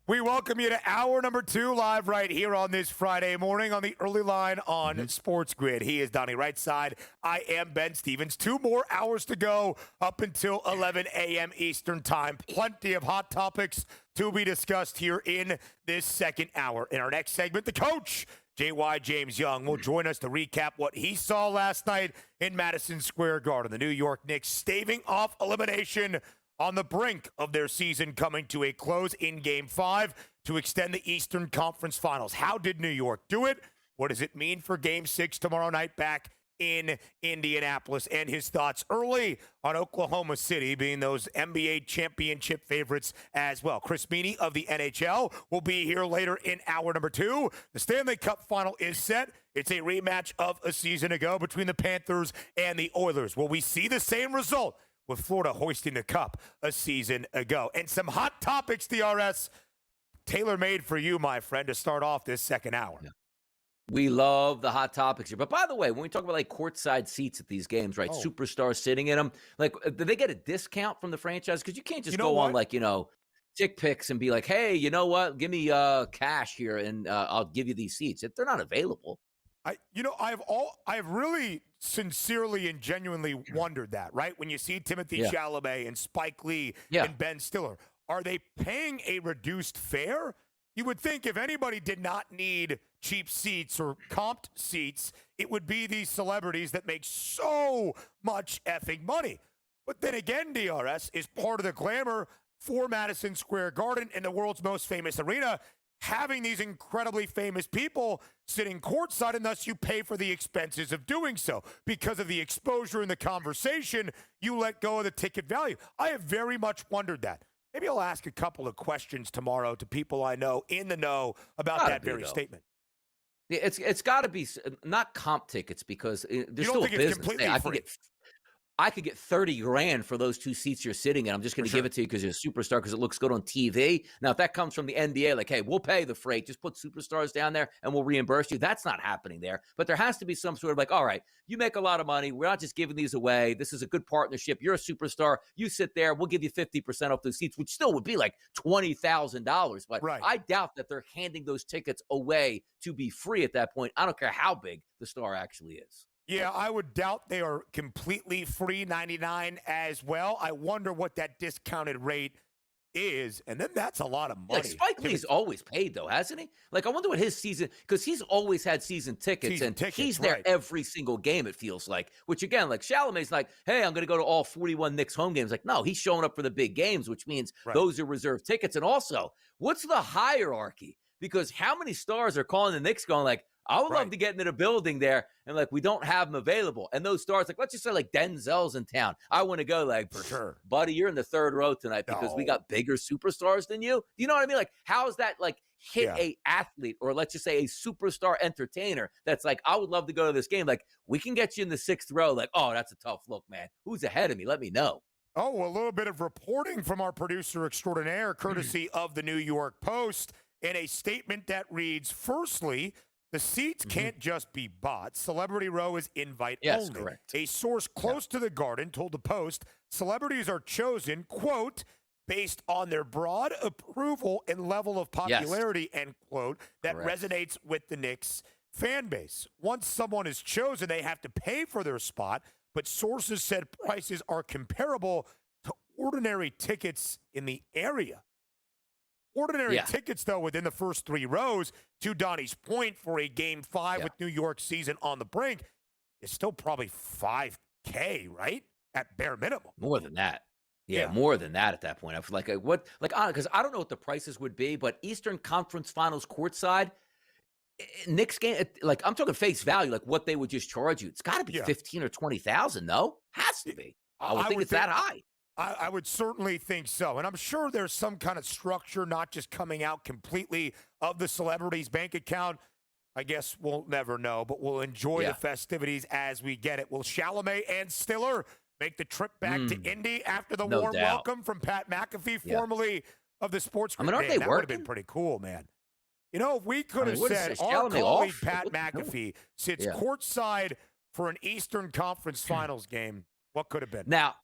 We welcome you to hour number 2 live right here on this Friday morning on the early line on SportsGrid. He is Donnie Rightside. I am Ben Stevens. 2 more hours to go up until 11 a.m. Eastern time. Plenty of hot topics to be discussed here in this second hour. In our next segment, the coach, J.Y. James Young, will join us to recap what he saw last night in Madison Square Garden. The New York Knicks staving off elimination on the brink of their season, coming to a close in Game 5 to extend the Eastern Conference Finals. How did New York do it? What does it mean for Game 6 tomorrow night back in Indianapolis? And his thoughts early on Oklahoma City being those NBA championship favorites as well. Chris Meany of the NHL will be here later in hour number 2. The Stanley Cup final is set. It's a rematch of a season ago between the Panthers and the Oilers. Will we see the same result with Florida hoisting the cup a season ago? And some hot topics, DRS, tailor-made for you, my friend, to start off this second hour. Yeah. We love the hot topics here. But by the way, when we talk about like courtside seats at these games, right, superstars sitting in them, like, do they get a discount from the franchise? Because you can't just go on like, Tick Picks and be like, hey, you know what, give me cash here and I'll give you these seats. If they're not available. I've really sincerely and genuinely wondered that, right? When you see Timothy Chalamet and Spike Lee and Ben Stiller, are they paying a reduced fare? You would think if anybody did not need cheap seats or comped seats, it would be these celebrities that make so much effing money. But then again, DRS is part of the glamour for Madison Square Garden in the world's most famous arena, having these incredibly famous people sitting courtside, and thus you pay for the expenses of doing so. Because of the exposure and the conversation, you let go of the ticket value. I have very much wondered that. Maybe I'll ask a couple of questions tomorrow to people I know in the know about that very statement. Yeah, it's got to be not comp tickets because there's still a business. I could get 30 grand for those 2 seats you're sitting in. I'm just going to give it to you because you're a superstar because it looks good on TV. Now, if that comes from the NBA, like, hey, we'll pay the freight. Just put superstars down there and we'll reimburse you. That's not happening there. But there has to be some sort of like, all right, you make a lot of money. We're not just giving these away. This is a good partnership. You're a superstar. You sit there. We'll give you 50% off those seats, which still would be like $20,000. But I doubt that they're handing those tickets away to be free at that point. I don't care how big the star actually is. Yeah, I would doubt they are completely free, 99 as well. I wonder what that discounted rate is, and then that's a lot of money. Like Spike Lee's always paid, though, hasn't he? Like, I wonder what his season, because he's always had season tickets, he's there every single game, it feels like, which, again, like, Chalamet's like, hey, I'm going to go to all 41 Knicks home games. Like, no, he's showing up for the big games, which means those are reserved tickets. And also, what's the hierarchy? Because how many stars are calling the Knicks going like, I would love to get into the building there, and like we don't have them available. And those stars, like let's just say like Denzel's in town. I want to go like, for sure, buddy, you're in the 3rd row tonight because we got bigger superstars than you. Do you know what I mean? Like, how is that like hit a athlete or let's just say a superstar entertainer that's like, I would love to go to this game. Like, we can get you in the 6th row. Like, oh, that's a tough look, man. Who's ahead of me? Let me know. Oh, a little bit of reporting from our producer extraordinaire, courtesy of the New York Post, in a statement that reads, firstly, the seats can't just be bought. Celebrity row is invite only. Correct. A source close to the Garden told the Post celebrities are chosen, quote, based on their broad approval and level of popularity, end quote, that resonates with the Knicks fan base. Once someone is chosen, they have to pay for their spot, but sources said prices are comparable to ordinary tickets in the area. Ordinary tickets, though, within the first 3 rows, to Donnie's point, for a Game 5 with New York season on the brink, is still probably $5K, right? At bare minimum. More than that. Yeah, more than that at that point. I feel like because I don't know what the prices would be, but Eastern Conference Finals courtside, Knicks game, like I'm talking face value, like what they would just charge you. It's got to be 15 or 20,000, no? Has to be. I would think it's that high. I would certainly think so. And I'm sure there's some kind of structure, not just coming out completely of the celebrity's bank account. I guess we'll never know, but we'll enjoy the festivities as we get it. Will Chalamet and Stiller make the trip back to Indy after the warm welcome from Pat McAfee, formerly of the SportsGrid? I mean, aren't they that working? Would have been pretty cool, man. You know, if we could have said our colleague Pat McAfee sits courtside for an Eastern Conference Finals game, what could have been? Now,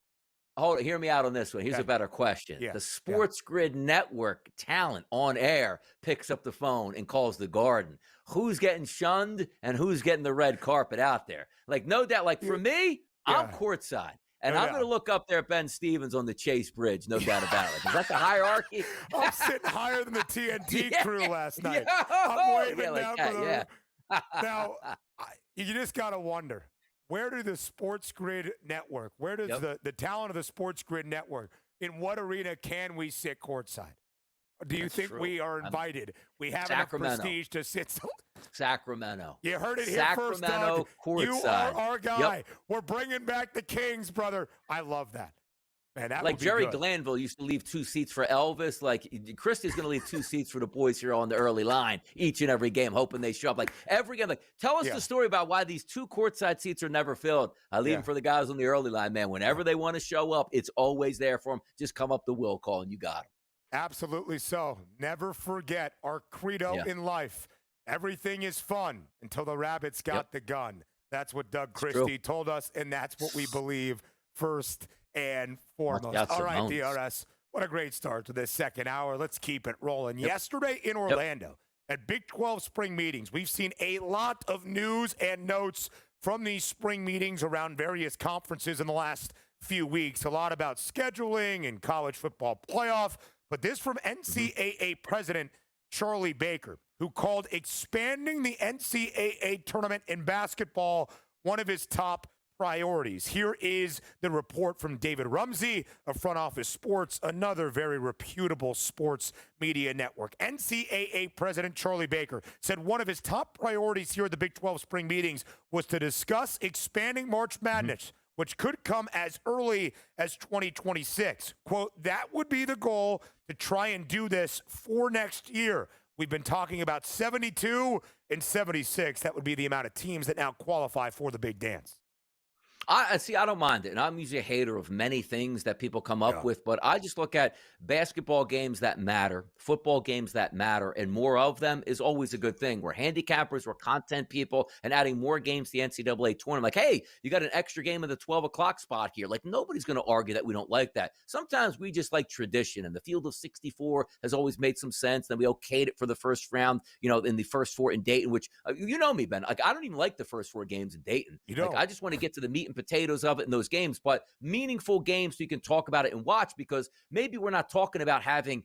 Hold it, hear me out on this one. Here's a better question. The SportsGrid network talent on air picks up the phone and calls the Garden. Who's getting shunned and who's getting the red carpet out there? Like, no doubt, like for me, I'm courtside. And I'm going to look up there at Ben Stevens on the Chase Bridge, no doubt about it. Is that the hierarchy? I'm sitting higher than the TNT crew last night. I'm waving down for the Now, you just got to wonder, where do the SportsGrid network, where does the talent of the SportsGrid network, in what arena can we sit courtside? Do you think we are invited? We have enough prestige to sit. Sacramento. You heard it here first, Doug. You are our guy. We're bringing back the Kings, brother. I love that. Man, that like Jerry Glanville used to leave 2 seats for Elvis. Like Christie's going to leave 2 seats for the boys here on the early line each and every game, hoping they show up. Like every game, like tell us the story about why these 2 courtside seats are never filled. I leave them for the guys on the early line, man. Whenever they want to show up, it's always there for them. Just come up the will call and you got them. Absolutely so. Never forget our credo in life. Everything is fun until the rabbits got the gun. That's what Doug Christie told us, and that's what we believe first and foremost. All right, DRS, what a great start to this second hour. Let's keep it rolling. Yesterday in Orlando at Big 12 spring meetings, we've seen a lot of news and notes from these spring meetings around various conferences in the last few weeks. A lot about scheduling and college football playoff. But this from NCAA President Charlie Baker, who called expanding the NCAA tournament in basketball one of his top priorities. Here is the report from David Rumsey of Front Office Sports, another very reputable sports media network. NCAA President Charlie Baker said one of his top priorities here at the Big 12 spring meetings was to discuss expanding March Madness, which could come as early as 2026. Quote, that would be the goal, to try and do this for next year. We've been talking about 72 and 76. That would be the amount of teams that now qualify for the big dance. I don't mind it. And I'm usually a hater of many things that people come up with, but I just look at basketball games that matter, football games that matter, and more of them is always a good thing. We're handicappers, we're content people, and adding more games to the NCAA tournament. Like, hey, you got an extra game in the 12 o'clock spot here. Like, nobody's going to argue that we don't like that. Sometimes we just like tradition, and the field of 64 has always made some sense. Then we okayed it for the first round, in the first 4 in Dayton, which, you know me, Ben. Like, I don't even like the first 4 games in Dayton. Like, I just want to get to the meat and potatoes of it in those games, but meaningful games so you can talk about it and watch, because maybe we're not talking about having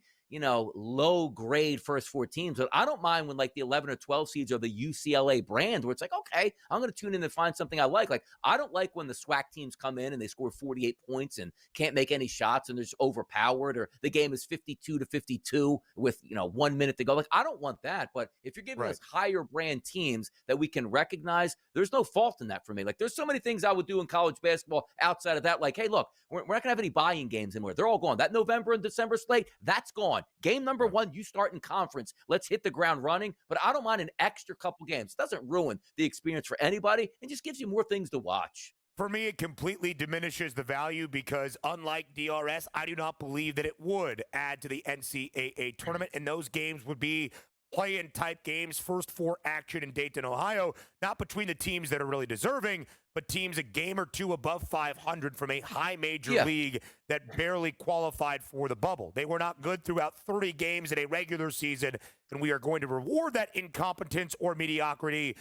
low grade first 4 teams. But I don't mind when like the 11 or 12 seeds are the UCLA brand, where it's like, okay, I'm going to tune in and find something I like. Like, I don't like when the SWAC teams come in and they score 48 points and can't make any shots and they're just overpowered, or the game is 52-52 with, 1 minute to go. Like, I don't want that. But if you're giving us higher brand teams that we can recognize, there's no fault in that for me. Like, there's so many things I would do in college basketball outside of that. Like, hey, look, we're not going to have any buy-in games anymore. They're all gone. That November and December slate, that's gone. Game number 1, you start in conference. Let's hit the ground running. But I don't mind an extra couple games. It doesn't ruin the experience for anybody and just gives you more things to watch. For me, it completely diminishes the value because, unlike DRS, I do not believe that it would add to the NCAA tournament, and those games would be play-in type games, first 4 action in Dayton, Ohio, not between the teams that are really deserving, but teams a game or 2 above 500 from a high major league that barely qualified for the bubble. They were not good throughout 30 games in a regular season, and we are going to reward that incompetence or mediocrity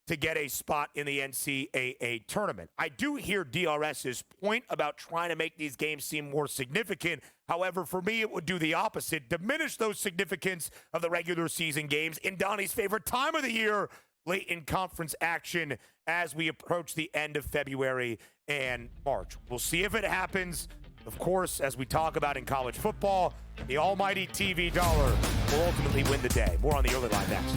to get a spot in the NCAA tournament. I do hear DRS's point about trying to make these games seem more significant. However, for me, it would do the opposite, diminish those significance of the regular season games in Donnie's favorite time of the year, late in conference action as we approach the end of February and March. We'll see if it happens. Of course, as we talk about in college football, the almighty TV dollar will ultimately win the day. More on the early line next.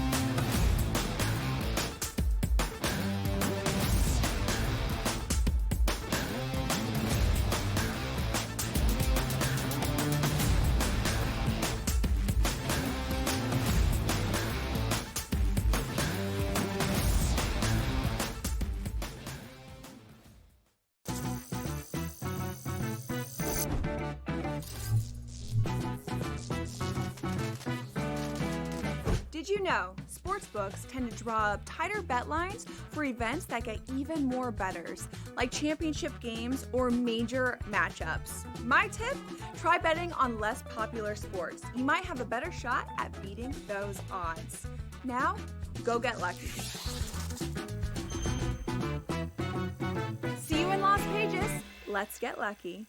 Did you know sportsbooks tend to draw up tighter bet lines for events that get even more bettors, like championship games or major matchups. My tip? Try betting on less popular sports. You might have a better shot at beating those odds. Now, go get lucky. See you in Las Vegas. Let's get lucky.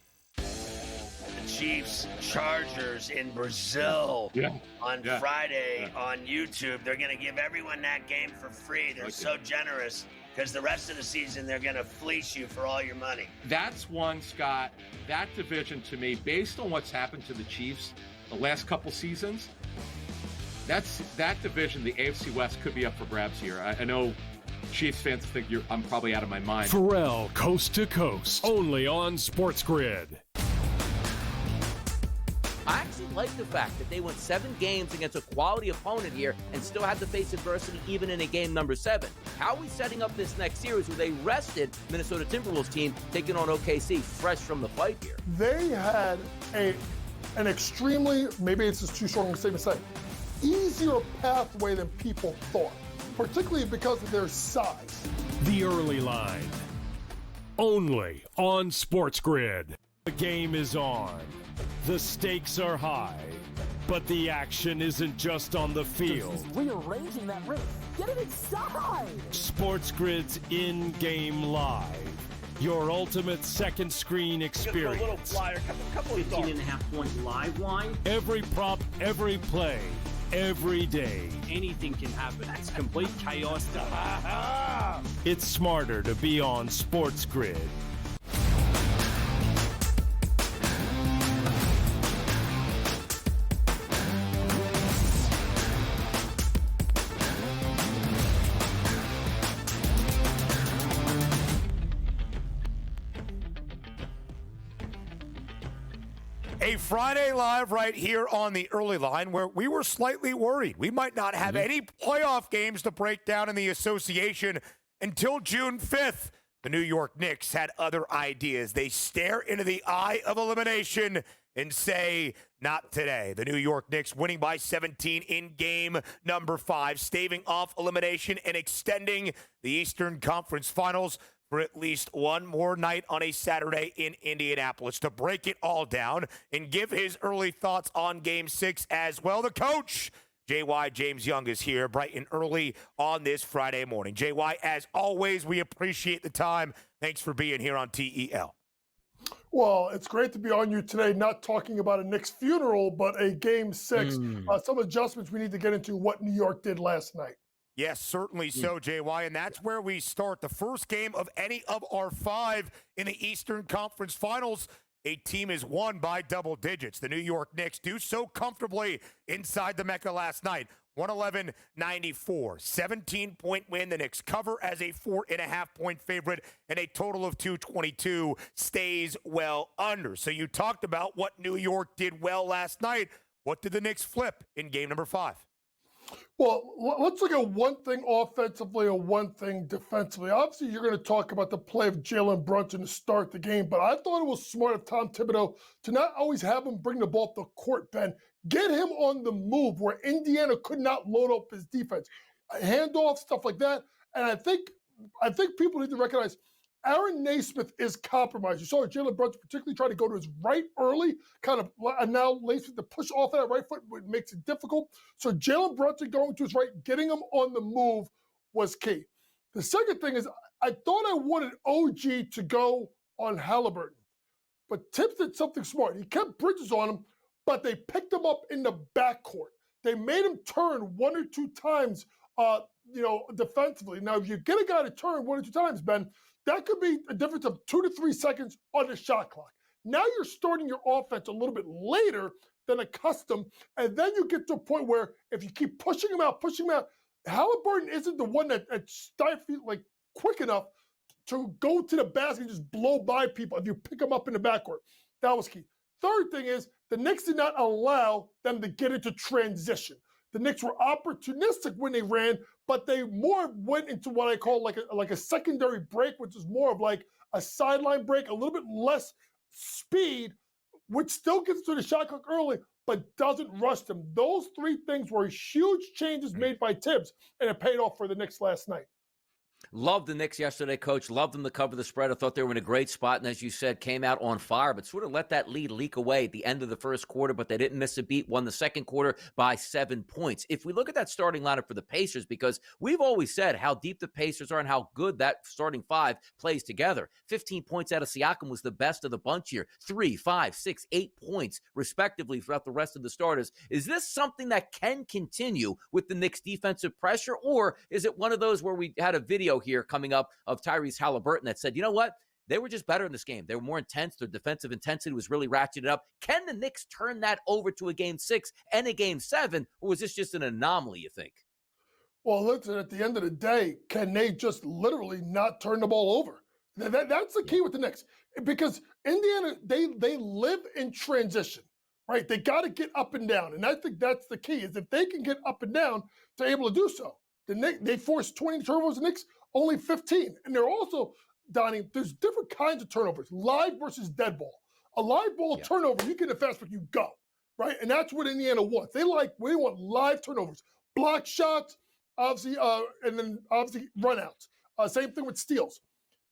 Chiefs Chargers in Brazil on Friday on YouTube. They're going to give everyone that game for free. They're so generous because the rest of the season they're going to fleece you for all your money. That's one, Scott. That division to me, based on what's happened to the Chiefs the last couple seasons, that division, the AFC West, could be up for grabs here. I know Chiefs fans think I'm probably out of my mind. Pharrell, Coast to Coast, only on SportsGrid. I actually like the fact that they went 7 games against a quality opponent here and still had to face adversity even in a game number 7. How are we setting up this next series with a rested Minnesota Timberwolves team taking on OKC fresh from the fight here? They had an extremely, maybe it's just too strong a statement to say, easier pathway than people thought, particularly because of their size. The Early Line, only on SportsGrid. The game is on. The stakes are high, but the action isn't just on the field. He's rearranging that ring. Get it inside! SportsGrid's in-game live. Your ultimate second screen experience. A little flyer, couple of 18.5 points live line. Every prop, every play, every day. Anything can happen. That's complete chaos. It's smarter to be on SportsGrid. A Friday live right here on the Early Line where we were slightly worried. We might not have any playoff games to break down in the association until June 5th. The New York Knicks had other ideas. They stare into the eye of elimination and say, not today. The New York Knicks winning by 17 in game number 5, staving off elimination and extending the Eastern Conference Finals for at least one more night on a Saturday in Indianapolis. To break it all down and give his early thoughts on Game 6 as well, the coach, JY James Young, is here bright and early on this Friday morning. JY, as always, we appreciate the time. Thanks for being here on TEL. Well, it's great to be on you today, not talking about a Knicks funeral, but a Game 6. Some adjustments we need to get into what New York did last night. Yes, certainly so, JY, and that's where we start. The first game of any of our 5 in the Eastern Conference Finals, a team is won by double digits. The New York Knicks do so comfortably inside the Mecca last night. 111-94, 17-point win. The Knicks cover as a 4.5-point favorite, and a total of 222 stays well under. So you talked about what New York did well last night. What did the Knicks flip in game number 5? Well, let's look at one thing offensively and one thing defensively. Obviously, you're going to talk about the play of Jalen Brunson to start the game, but I thought it was smart of Tom Thibodeau to not always have him bring the ball up the court, Ben. Get him on the move where Indiana could not load up his defense. Handoff, stuff like that. And I think people need to recognize Aaron Naismith is compromised. You saw Jalen Brunson particularly try to go to his right early, kind of, and now Naismith to push off that right foot makes it difficult. So Jalen Brunson going to his right, getting him on the move was key. The second thing is I thought I wanted OG to go on Halliburton, but Tibbs did something smart. He kept Bridges on him, but they picked him up in the backcourt. They made him turn 1 or 2 times, defensively. Now, if you get a guy to turn 1 or 2 times, Ben, that could be a difference of 2 to 3 seconds on the shot clock. Now you're starting your offense a little bit later than accustomed, and then you get to a point where if you keep pushing him out, Halliburton isn't the one that's like quick enough to go to the basket and just blow by people if you pick them up in the backcourt. That was key. Third thing is the Knicks did not allow them to get into transition. The Knicks were opportunistic when they ran, but they more went into what I call like a secondary break, which is more of like a sideline break, a little bit less speed, which still gets to the shot clock early, but doesn't rush them. Those three things were huge changes made by Tibbs, and it paid off for the Knicks last night. Loved the Knicks yesterday, Coach. Loved them to cover the spread. I thought they were in a great spot, and as you said, came out on fire, but sort of let that lead leak away at the end of the first quarter, but they didn't miss a beat, won the second quarter by 7 points. If we look at that starting lineup for the Pacers, because we've always said how deep the Pacers are and how good that starting five plays together. 15 points out of Siakam was the best of the bunch here. 3, 5, 6, 8 points, respectively, throughout the rest of the starters. Is this something that can continue with the Knicks' defensive pressure, or is it one of those where we had a video here coming up of Tyrese Halliburton that said, you know what? They were just better in this game. They were more intense. Their defensive intensity was really ratcheted up. Can the Knicks turn that over to a game 6 and a game 7, or was this just an anomaly, you think? Well, listen, at the end of the day, can they just literally not turn the ball over? That's the key with the Knicks. Because Indiana, they live in transition, right? They got to get up and down. And I think that's the key, is if they can get up and down, they're able to do so. The Knicks, they forced 20 turnovers, the Knicks only 15. And they're also, Donnie, there's different kinds of turnovers, live versus dead ball. A live ball turnover, you get it fast, but you go, right? And that's what Indiana wants. We want live turnovers, block shots, obviously, and then obviously runouts. Same thing with steals.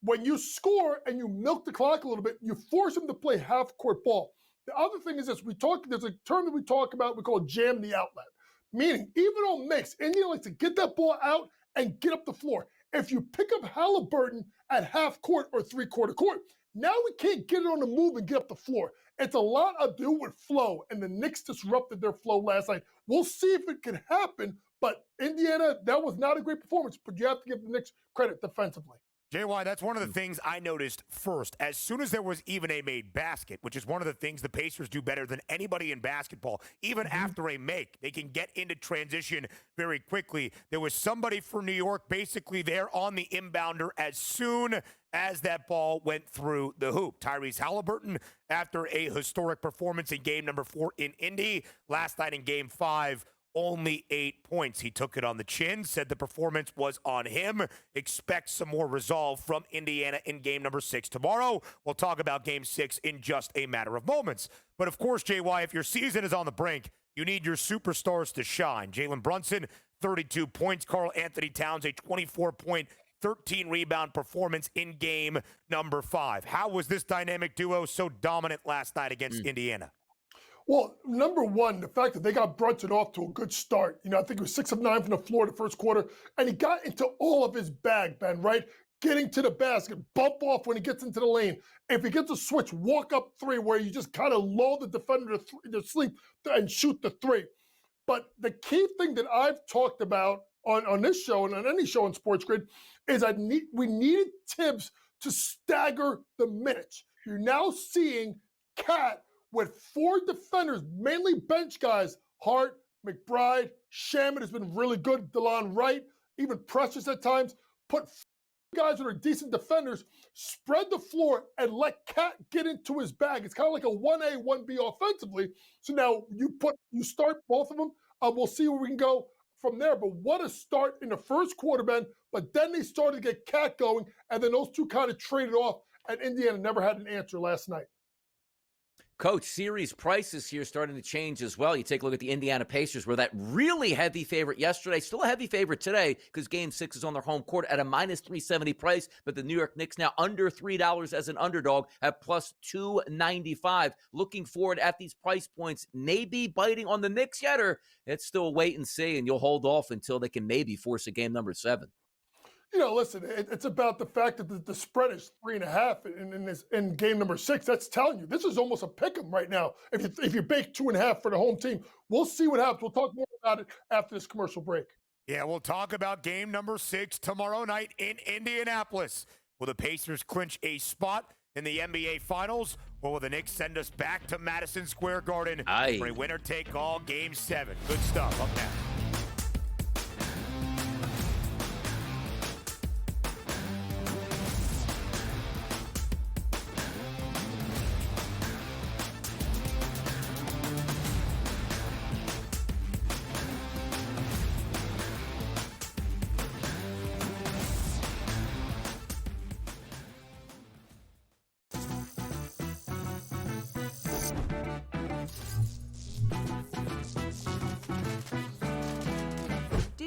When you score and you milk the clock a little bit, you force them to play half-court ball. The other thing is this: there's a term that we talk about, we call jam the outlet. Meaning, even on mix, Indiana likes to get that ball out and get up the floor. If you pick up Halliburton at half-court or three-quarter court, now we can't get it on the move and get up the floor. It's a lot to do with flow, and the Knicks disrupted their flow last night. We'll see if it can happen, but Indiana, that was not a great performance, but you have to give the Knicks credit defensively. JY, that's one of the things I noticed first. As soon as there was even a made basket, which is one of the things the Pacers do better than anybody in basketball, even after a make, they can get into transition very quickly. There was somebody for New York basically there on the inbounder as soon as that ball went through the hoop. Tyrese Halliburton, after a historic performance in game number 4 in Indy, last night in game 5, only 8 points. He took it on the chin, said the performance was on him. Expect some more resolve from Indiana in game number 6 tomorrow. We'll talk about game 6 in just a matter of moments. But of course, JY, if your season is on the brink, you need your superstars to shine. Jalen Brunson, 32 points. Karl Anthony Towns, a 24-point, 13-rebound performance in game number 5. How was this dynamic duo so dominant last night against Indiana? Well, number one, the fact that they got Brunson off to a good start. I think it was 6 of 9 from the floor the first quarter, and he got into all of his bag, Ben, right? Getting to the basket, bump off when he gets into the lane. If he gets a switch, walk up 3 where you just kind of lull the defender to sleep and shoot the 3. But the key thing that I've talked about on this show and on any show on SportsGrid is we needed Tibbs to stagger the minutes. You're now seeing Cat with 4 defenders, mainly bench guys, Hart, McBride, Shaman has been really good, DeLon Wright, even Precious at times. Put 4 guys that are decent defenders, spread the floor, and let Cat get into his bag. It's kind of like a 1A, 1B offensively. So now you start both of them. We'll see where we can go from there. But what a start in the first quarter, Ben. But then they started to get Cat going, and then those two kind of traded off, and Indiana never had an answer last night. Coach, series prices here starting to change as well. You take a look at the Indiana Pacers, where that really heavy favorite yesterday, still a heavy favorite today because game 6 is on their home court at a minus 370 price, but the New York Knicks now under $3 as an underdog at plus 295. Looking forward at these price points, maybe biting on the Knicks yet, or it's still wait and see, and you'll hold off until they can maybe force a game number 7. Listen, it's about the fact that the spread is 3.5 in game number 6. That's telling you this is almost a pick'em right now. If you bake 2.5 for the home team, we'll see what happens. We'll talk more about it after this commercial break. Yeah, we'll talk about game number 6 tomorrow night in Indianapolis. Will the Pacers clinch a spot in the NBA Finals, or will the Knicks send us back to Madison Square Garden for a winner-take-all game 7? Good stuff up next.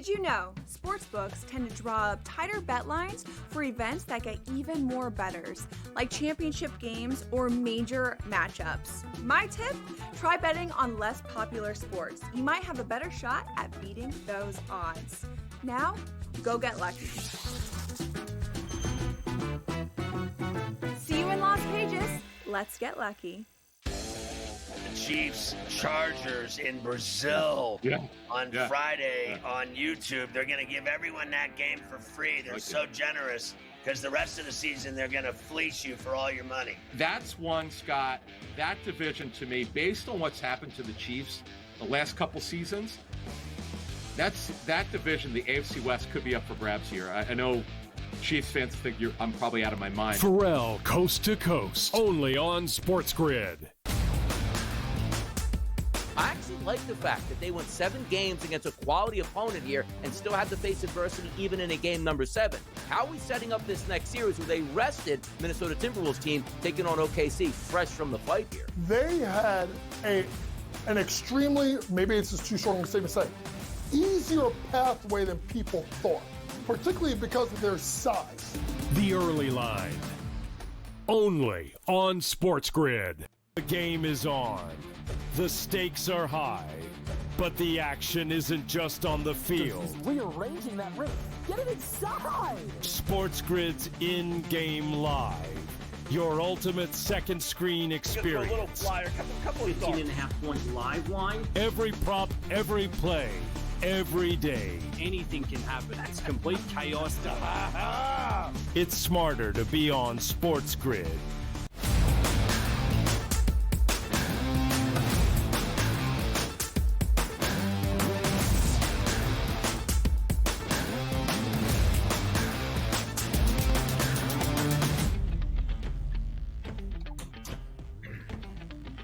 Did you know sportsbooks tend to draw up tighter bet lines for events that get even more bettors, like championship games or major matchups? My tip? Try betting on less popular sports. You might have a better shot at beating those odds. Now, go get lucky. See you in Las Vegas. Let's get lucky. Chiefs Chargers in Brazil on Friday on YouTube. They're going to give everyone that game for free. They're so generous because the rest of the season they're going to fleece you for all your money. That's one, Scott. That division to me, based on what's happened to the Chiefs the last couple seasons, that division, the AFC West, could be up for grabs here. I know Chiefs fans think I'm probably out of my mind. Pharrell, coast to coast, only on SportsGrid. I actually like the fact that they went 7 games against a quality opponent here and still had to face adversity even in a game number 7. How are we setting up this next series where they rested Minnesota Timberwolves team taking on OKC fresh from the fight here? They had an extremely, maybe it's just too strong a statement to say, easier pathway than people thought, particularly because of their size. The early line, only on SportsGrid. The game is on. The stakes are high, but the action isn't just on the field. He's rearranging that roof. Get it inside! SportsGrid's in-game live. Your ultimate second screen experience. Just a little flyer, couple 18.5 point live line. Every prop, every play, every day. Anything can happen. It's complete chaos. It's smarter to be on SportsGrid.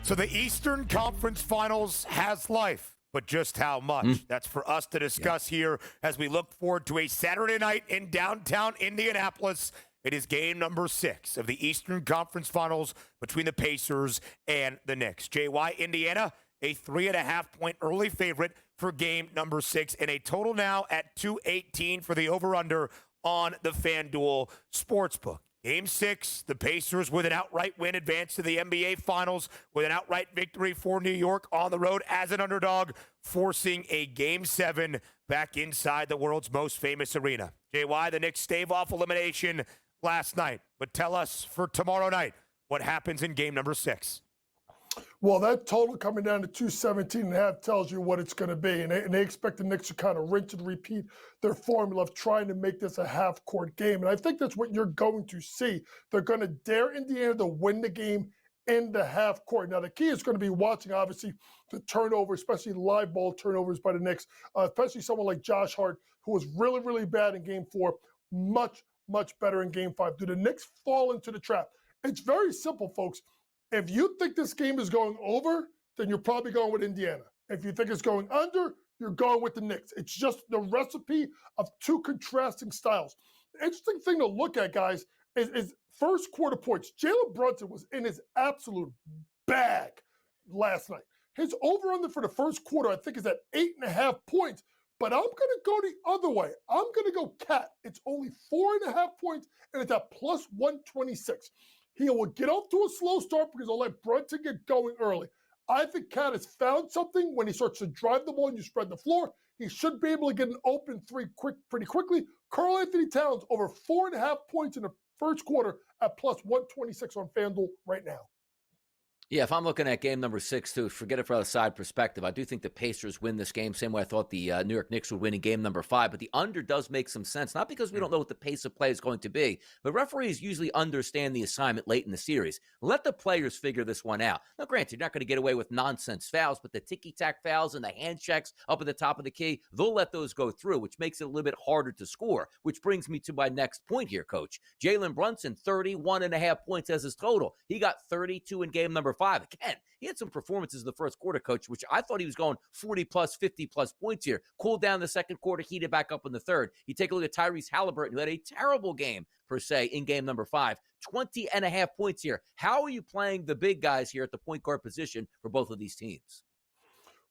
So the Eastern Conference Finals has life, but just how much? That's for us to discuss here as we look forward to a Saturday night in downtown Indianapolis. It is game number 6 of the Eastern Conference Finals between the Pacers and the Knicks. JY, Indiana, a 3.5-point early favorite for game number 6, and a total now at 218 for the over-under on the FanDuel Sportsbook. Game 6, the Pacers with an outright win advance to the NBA Finals with an outright victory for New York on the road as an underdog, forcing a Game 7 back inside the world's most famous arena. JY, the Knicks stave off elimination last night. But tell us for tomorrow night, what happens in game number 6? Well, that total coming down to 217.5 tells you what it's going to be. And they expect the Knicks to kind of rinse and repeat their formula of trying to make this a half-court game. And I think that's what you're going to see. They're going to dare Indiana to win the game in the half court. Now, the key is going to be watching, obviously, the turnover, especially live ball turnovers by the Knicks, especially someone like Josh Hart, who was really, really bad in game 4, much, much better in game 5. Do the Knicks fall into the trap? It's very simple, folks. If you think this game is going over, then you're probably going with Indiana. If you think it's going under, you're going with the Knicks. It's just the recipe of two contrasting styles. The interesting thing to look at, guys, is first quarter points. Jalen Brunson was in his absolute bag last night. His over-under for the first quarter, I think, is at 8.5 points. But I'm going to go the other way. I'm going to go Cat. It's only 4.5 points, and it's at plus 126. He will get off to a slow start because he'll let Brunson get going early. I think Cat has found something when he starts to drive the ball and you spread the floor. He should be able to get an open 3 pretty quickly. Karl Anthony Towns over 4.5 points in the first quarter at plus 126 on FanDuel right now. Yeah, if I'm looking at game number 6, too, forget it for a side perspective. I do think the Pacers win this game, same way I thought the New York Knicks would win in game number 5. But the under does make some sense, not because we don't know what the pace of play is going to be, but referees usually understand the assignment late in the series. Let the players figure this one out. Now, granted, you're not going to get away with nonsense fouls, but the ticky-tack fouls and the hand checks up at the top of the key, they'll let those go through, which makes it a little bit harder to score, which brings me to my next point here, Coach. Jalen Brunson, 31.5 points as his total. He got 32 in game number 5. Again, he had some performances in the first quarter, Coach, which I thought he was going 40-plus, 50-plus points here. Cooled down the second quarter, heated back up in the third. You take a look at Tyrese Halliburton, who had a terrible game, per se, in game number 5. 20.5 points here. How are you playing the big guys here at the point guard position for both of these teams?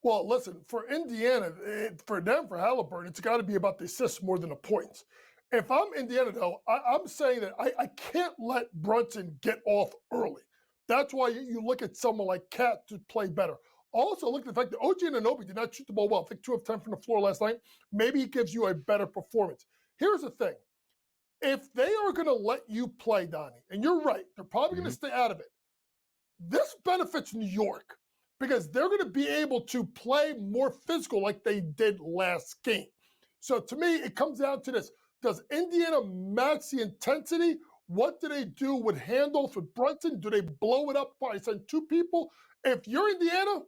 Well, listen, for Indiana, for Halliburton, it's got to be about the assists more than the points. If I'm Indiana, though, I'm saying that I can't let Brunson get off early. That's why you look at someone like Cat to play better. Also, look at the fact that OG Anunoby did not shoot the ball well. I think 2 of 10 from the floor last night. Maybe he gives you a better performance. Here's the thing. If they are going to let you play, Donnie, and you're right, they're probably going to stay out of it. This benefits New York because they're going to be able to play more physical like they did last game. So to me, it comes down to this. Does Indiana match the intensity? What do they do with handles with Brunson? Do they blow it up by sending 2 people? If you're Indiana,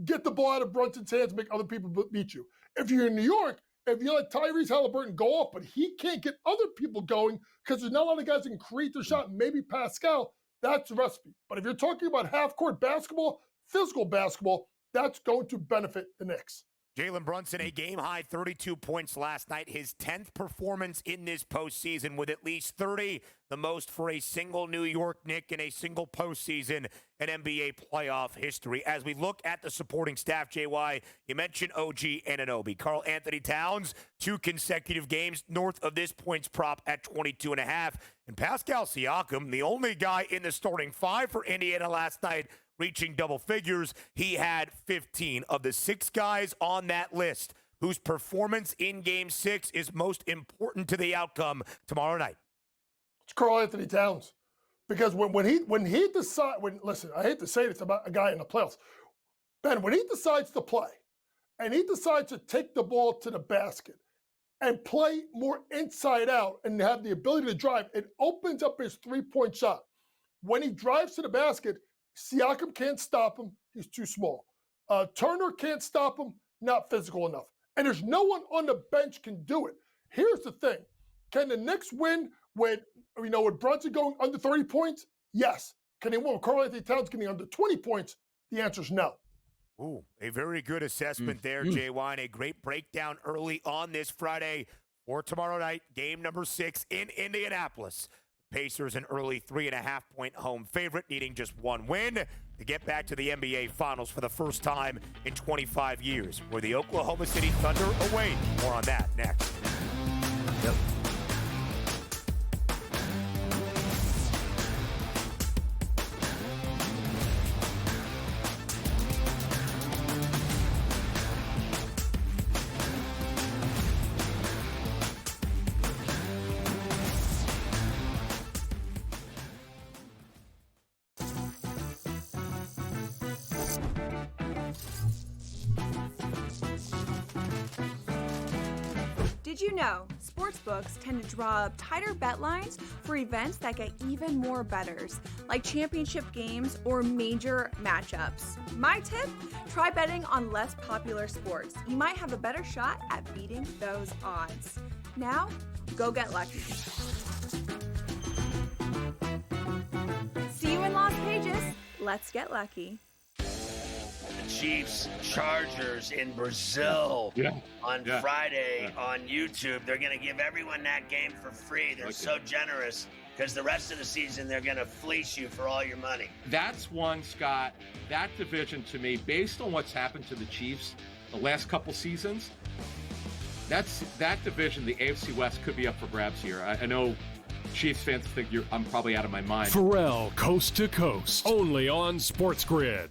get the ball out of Brunson's hands and make other people beat you. If you're in New York, if you let Tyrese Halliburton go off, but he can't get other people going because there's not a lot of guys that can create their shot, maybe Pascal, that's the recipe. But if you're talking about half-court basketball, physical basketball, that's going to benefit the Knicks. Jalen Brunson, a game-high 32 points last night, his 10th performance in this postseason with at least 30, the most for a single New York Knick in a single postseason in NBA playoff history. As we look at the supporting staff, JY, you mentioned OG Anunoby. Karl Anthony Towns, 2 consecutive games north of this points prop at 22.5. And Pascal Siakam, the only guy in the starting 5 for Indiana last night, reaching double figures. He had 15 of the 6 guys on that list whose performance in Game 6 is most important to the outcome tomorrow night. It's Karl Anthony Towns. Because when he decides, listen, I hate to say this about a guy in the playoffs, Ben, when he decides to play and he decides to take the ball to the basket and play more inside out and have the ability to drive, it opens up his 3-point shot. When he drives to the basket, Siakam can't stop him. He's too small. Turner can't stop him. Not physical enough. And there's no one on the bench can do it. Here's the thing. Can the Knicks win with Brunson going under 30 points? Yes. Can they win with Karl Anthony Towns getting under 20 points? The answer is no. Ooh, a very good assessment there, JY, and a great breakdown early on this Friday for tomorrow night, game number 6 in Indianapolis. Pacers an early 3.5-point home favorite, needing just 1 win to get back to the NBA Finals for the first time in 25 years. Where the Oklahoma City Thunder await. More on that next. Yep. Did you know sportsbooks tend to draw up tighter bet lines for events that get even more bettors, like championship games or major matchups? My tip? Try betting on less popular sports. You might have a better shot at beating those odds. Now, go get lucky. See you in Las Vegas. Let's get lucky. Chiefs Chargers in Brazil on Friday on YouTube. They're going to give everyone that game for free. They're so generous because the rest of the season they're going to fleece you for all your money. That's one, Scott. That division to me, based on what's happened to the Chiefs the last couple seasons, that division, the AFC West, could be up for grabs here. I know Chiefs fans think I'm probably out of my mind. Pharrell, coast to coast, only on SportsGrid.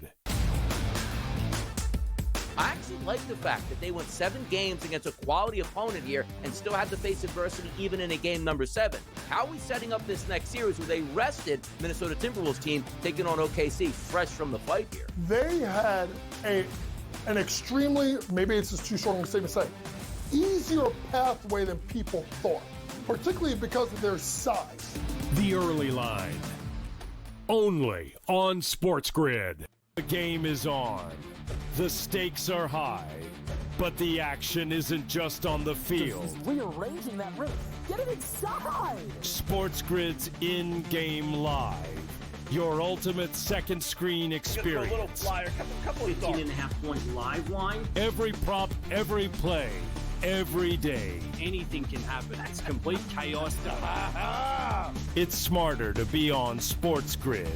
I actually like the fact that they went 7 games against a quality opponent here and still had to face adversity even in a game number 7. How are we setting up this next series with a rested Minnesota Timberwolves team taking on OKC fresh from the fight here? They had an extremely, maybe it's just too strong a statement to say, easier pathway than people thought, particularly because of their size. The early line, only on SportsGrid. The game is on. The stakes are high, but the action isn't just on the field. He's rearranging that ring. Get it inside! SportsGrid's in-game live. Your ultimate second screen experience. A little flyer, couple of 15.5-point live line. Every prop, every play, every day. Anything can happen. It's complete chaos. It's smarter to be on SportsGrid.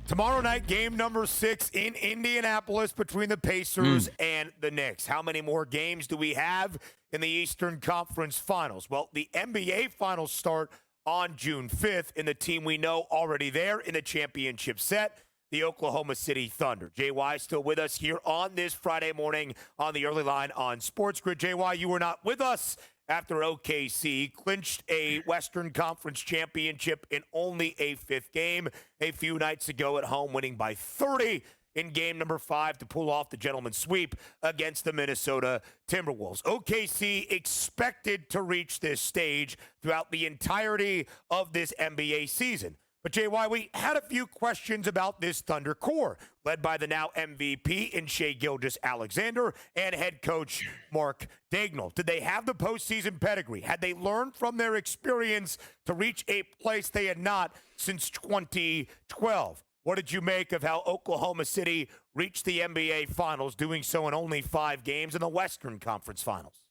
Tomorrow night, game number 6 in Indianapolis between the Pacers and the Knicks. How many more games do we have in the Eastern Conference Finals? Well, the NBA Finals start on June 5th, and the team we know already there in the championship set, the Oklahoma City Thunder. JY still with us here on this Friday morning on the early line on SportsGrid. JY, you were not with us after OKC clinched a Western Conference championship in only a 5th game a few nights ago at home, winning by 30 in game number 5 to pull off the gentleman's sweep against the Minnesota Timberwolves. OKC expected to reach this stage throughout the entirety of this NBA season. But, JY, we had a few questions about this Thunder core, led by the now MVP in Shai Gilgeous-Alexander and head coach Mark Daigneault. Did they have the postseason pedigree? Had they learned from their experience to reach a place they had not since 2012? What did you make of how Oklahoma City reached the NBA Finals, doing so in only 5 games in the Western Conference Finals?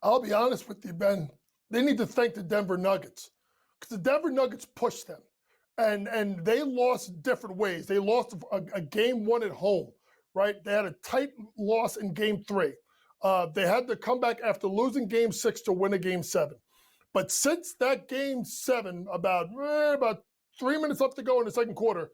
I'll be honest with you, Ben. They need to thank the Denver Nuggets because the Denver Nuggets pushed them. And they lost different ways. They lost a game 1 at home, right? They had a tight loss in game 3. They had to come back after losing game 6 to win a game 7. But since that game 7, about 3 minutes left to go in the second quarter,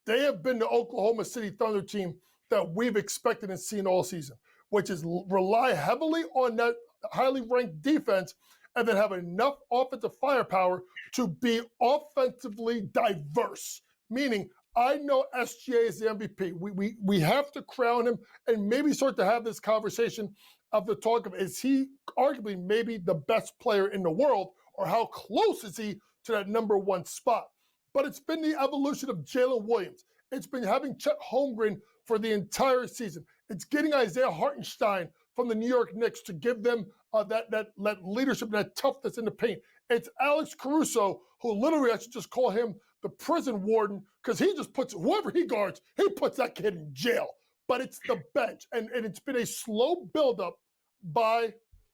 they have been the Oklahoma City Thunder team that we've expected and seen all season, which is rely heavily on that highly ranked defense and then have enough offensive firepower to be offensively diverse. Meaning, I know SGA is the MVP. We have to crown him and maybe start to have this conversation of the talk of, is he arguably maybe the best player in the world, or how close is he to that number 1 spot? But it's been the evolution of Jalen Williams. It's been having Chet Holmgren for the entire season. It's getting Isaiah Hartenstein from the New York Knicks to give them that leadership, that toughness in the paint. It's Alex Caruso, who literally, I should just call him the prison warden, because he just puts, whoever he guards, he puts that kid in jail. But it's the bench. And it's been a slow buildup by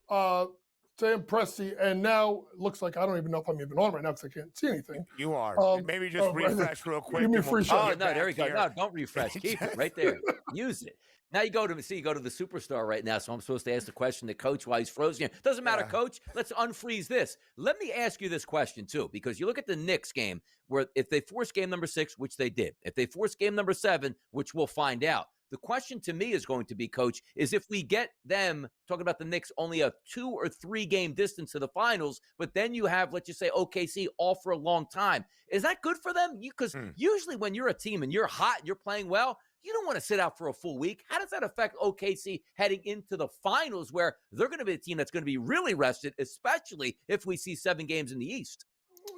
Sam Presti, and now it looks like I don't even know if I'm even on right now because I can't see anything. You are. Maybe just refresh real quick. Give me a free shot. Oh, no, there we go. No, don't refresh. Keep it right there. Use it. Now you go to the superstar right now, so I'm supposed to ask the question to Coach while he's frozen here. Doesn't matter, Coach. Let's unfreeze this. Let me ask you this question, too, because you look at the Knicks game, where if they force game number 6, which they did, if they force game number 7, which we'll find out, the question to me is going to be, Coach, is if we get them, talking about the Knicks, only a 2 or 3 game distance to the finals, but then you have, let's just say, OKC all for a long time. Is that good for them? Because usually when you're a team and you're hot and you're playing well, you don't want to sit out for a full week. How does that affect OKC heading into the finals, where they're going to be a team that's going to be really rested, especially if we see 7 games in the East?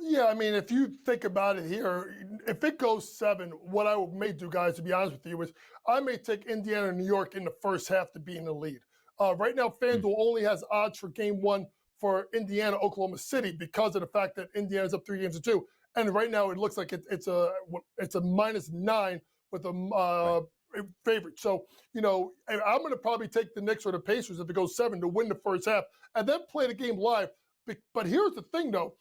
Yeah, I mean, if you think about it here, if it goes 7, what I may do, guys, to be honest with you, is I may take Indiana and New York in the first half to be in the lead. Right now, FanDuel only has odds for game 1 for Indiana, Oklahoma City, because of the fact that Indiana's up 3-2. And right now, it looks like it's a -9 with a favorite. So, I'm going to probably take the Knicks or the Pacers if it goes 7 to win the first half and then play the game live. But here's the thing, though.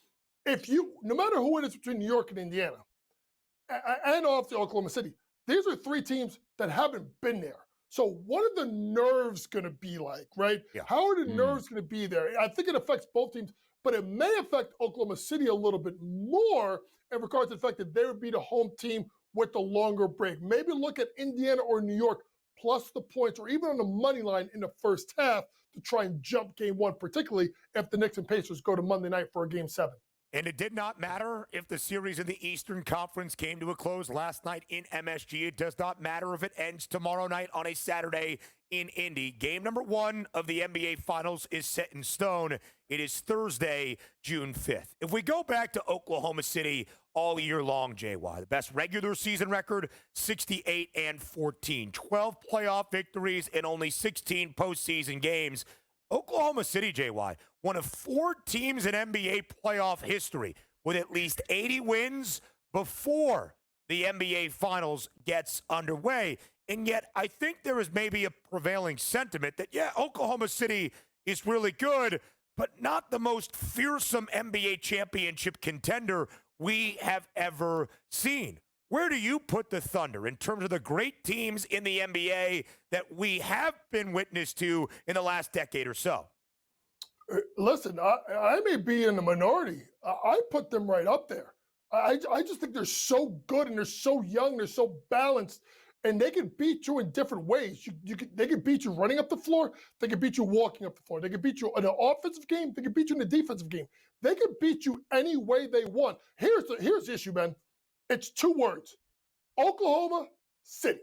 No matter who it is between New York and Indiana and off to Oklahoma City, these are 3 teams that haven't been there. So what are the nerves going to be like, right? Yeah. How are the nerves going to be there? I think it affects both teams, but it may affect Oklahoma City a little bit more in regards to the fact that they would be the home team with the longer break. Maybe look at Indiana or New York plus the points, or even on the money line in the first half to try and jump game 1, particularly if the Knicks and Pacers go to Monday night for a game 7. And it did not matter if the series in the Eastern Conference came to a close last night in MSG. It does not matter if it ends tomorrow night on a Saturday in Indy. Game number 1 of the NBA Finals is set in stone. It is Thursday, June 5th. If we go back to Oklahoma City all year long, JY, the best regular season record, 68-14. 12 playoff victories and only 16 postseason games. Oklahoma City, JY, one of 4 teams in NBA playoff history with at least 80 wins before the NBA Finals gets underway. And yet I think there is maybe a prevailing sentiment that, Oklahoma City is really good, but not the most fearsome NBA championship contender we have ever seen. Where do you put the Thunder in terms of the great teams in the NBA that we have been witness to in the last decade or so? Listen, I may be in the minority. I put them right up there. I just think they're so good and they're so young, they're so balanced, and they can beat you in different ways. They can beat you running up the floor. They can beat you walking up the floor. They can beat you in an offensive game. They can beat you in a defensive game. They can beat you any way they want. Here's the issue, man. It's 2 words: Oklahoma City.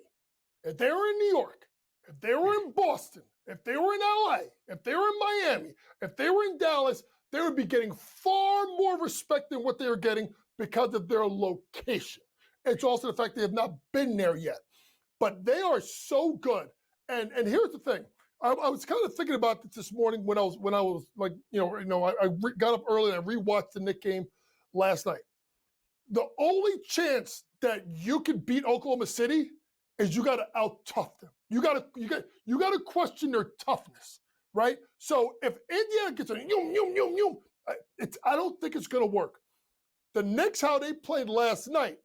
If they were in New York, if they were in Boston, if they were in LA, if they were in Miami, if they were in Dallas, they would be getting far more respect than what they are getting because of their location. It's also the fact they have not been there yet. But they are so good. And here's the thing. I was kind of thinking about this morning when I was like, I got up early and I rewatched the Knicks game last night. The only chance that you can beat Oklahoma City is you got to out-tough them. You got to question their toughness, right? So if Indiana gets a I don't think it's going to work. The Knicks, how they played last night,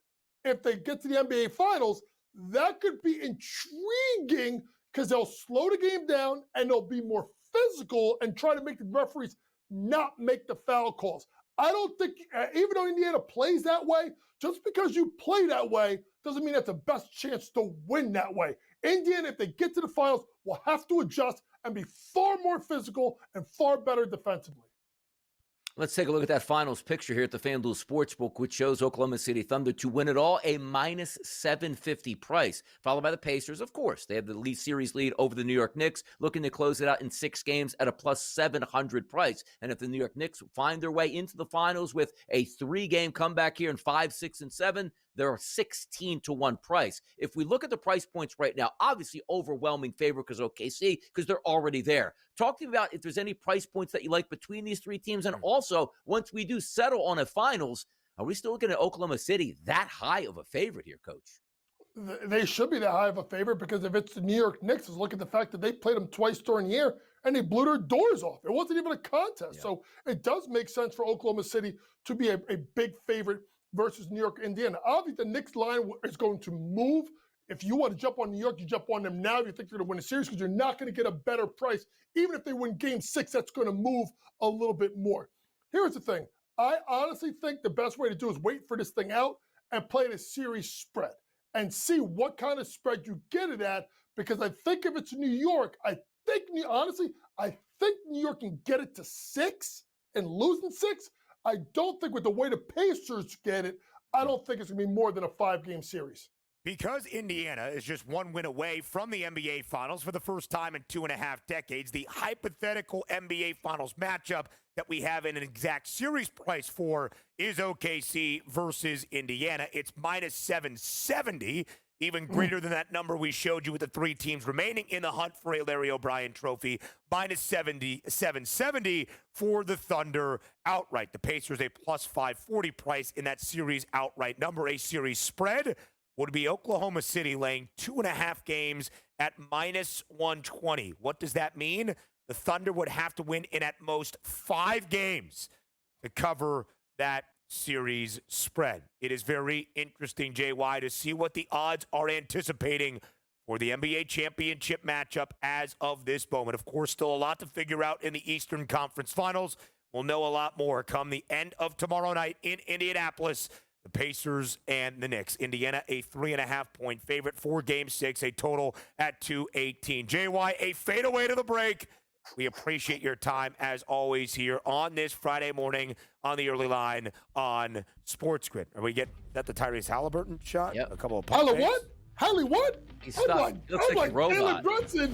if they get to the NBA Finals, that could be intriguing because they'll slow the game down and they'll be more physical and try to make the referees not make the foul calls. I don't think, even though Indiana plays that way, just because you play that way doesn't mean that's the best chance to win that way. Indiana, if they get to the finals, will have to adjust and be far more physical and far better defensively. Let's take a look at that finals picture here at the FanDuel Sportsbook, which shows Oklahoma City Thunder to win it all, a minus 750 price, followed by the Pacers. Of course, they have the lead series lead over the New York Knicks, looking to close it out in 6 games at a plus 700 price. And if the New York Knicks find their way into the finals with a 3-game comeback here in 5, 6, and 7, they're a 16-1 price. If we look at the price points right now, obviously overwhelming favor because OKC, because they're already there. Talk to me about if there's any price points that you like between these 3 teams. And also, once we do settle on a finals, are we still looking at Oklahoma City that high of a favorite here, Coach? They should be that high of a favorite because if it's the New York Knicks, look at the fact that they played them twice during the year and they blew their doors off. It wasn't even a contest. Yeah. So it does make sense for Oklahoma City to be a big favorite versus New York, Indiana. Obviously, the Knicks line is going to move. If you want to jump on New York, you jump on them now if you think they're going to win a series because you're not going to get a better price. Even if they win Game 6, that's going to move a little bit more. Here's the thing. I honestly think the best way to do is wait for this thing out and play the series spread and see what kind of spread you get it at because I think if it's New York, I think New York can get it to 6 and losing 6. I don't think with the way the Pacers get it, I don't think it's going to be more than a 5-game series. Because Indiana is just 1 win away from the NBA Finals for the first time in 2.5 decades, the hypothetical NBA Finals matchup that we have an exact series price for is OKC versus Indiana. It's minus 770, even greater than that number we showed you with the 3 teams remaining in the hunt for a Larry O'Brien trophy. Minus 770 for the Thunder outright. The Pacers a plus 540 price in that series outright number. A series spread would be Oklahoma City laying 2.5 games at minus 120. What does that mean? The Thunder would have to win in at most 5 games to cover that series spread. It is very interesting, JY, to see what the odds are anticipating for the NBA championship matchup as of this moment. Of course, still a lot to figure out in the Eastern Conference Finals. We'll know a lot more come the end of tomorrow night in Indianapolis. The Pacers and the Knicks. Indiana, a 3.5-point favorite for Game 6, a total at 218. JY, a fadeaway to the break. We appreciate your time, as always, here on this Friday morning on the early line on SportsGrid. Are we get that the Tyrese Halliburton shot? Yep. A couple of Hallie what? Hallie what? He's stuck. Looks like a robot. Brunson.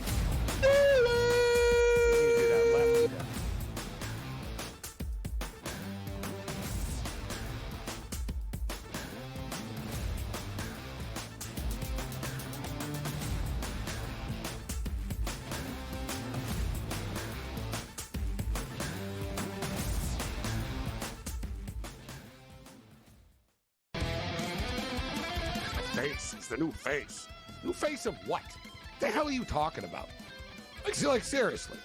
Face is the new face. New face of what? The hell are you talking about? Like seriously.